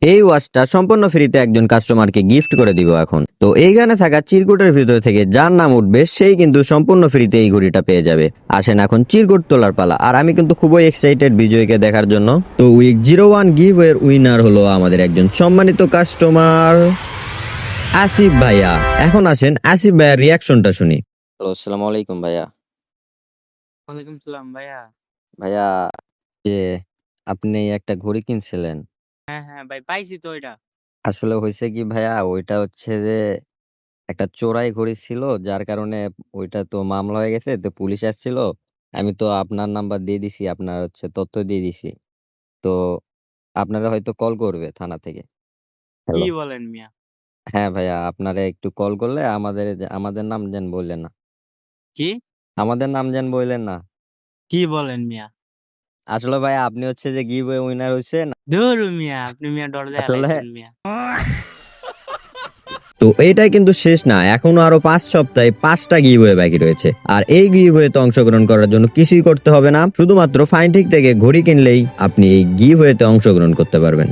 এই ওয়াচটা সম্পূর্ণ ফ্রিতে একজন কাস্টমারকে গিফট করে দিব এখন। তো এইখানে থাকা চিরকুটের ভিতর থেকে যার নাম উঠবে সেই কিন্তু সম্পূর্ণ ফ্রিতে এই ঘড়িটা পেয়ে যাবে। আসেন এখন চিরকুট তোলার পালা। আর আমি কিন্তু খুবই এক্সাইটেড বিজয়কে দেখার জন্য। তো উইক 01 গিভওয়ের উইনার হলো আমাদের একজন সম্মানিত কাস্টমার আসিফ ভাইয়া। এখন আসেন আসিফ ভাইয়ার রিয়াকশনটা শুনি। হ্যালো, আসসালামু আলাইকুম ভাইয়া। ওয়ালাইকুম সালাম ভাইয়া। ভাইয়া, যে আপনি একটা ঘড়ি কিনছিলেন, হ্যাঁ ভাই, পাইছি তো ওইটা। আসলে হয়েছে কি ভাইয়া, ওইটা হচ্ছে যে একটা চোরাই ঘড়ি ছিল, যার কারণে ওইটা তো মামলা হয়ে গেছে, তো পুলিশ আসছিল। আমি তো আপনার নাম্বার দিয়ে দিছি, আপনার হচ্ছে তথ্য দিয়ে দিছি। তো আপনারা হয়তো কল করবে থানা থেকে। কি হ্যালো। বলেন মিয়া? হ্যাঁ ভাইয়া, আপনারা একটু কল করলে আমাদের নাম যেন বললেন না। কি আমাদের নাম যেন বললেন না। কি বলেন মিয়া? আসলে ভাইয়া, আপনি হচ্ছে যে গিভ উইনার হয়েছেন। ধুর মিয়া, আপনি মিয়া দরজায় আসলে হালাইছেন মিয়া। তো এইটাই কিন্তু শেষ না, এখনো আরো 5 সপ্তাহে 5টা গিভওয়ে বাকি রয়েছে। আর এই গিভওয়েতে অংশগ্রহণ করার জন্য কিছুই করতে হবে না, শুধুমাত্র ফাইনটিক থেকে ঘড়ি কিনলেই আপনি এই গিভওয়েতে অংশগ্রহণ করতে পারবেন।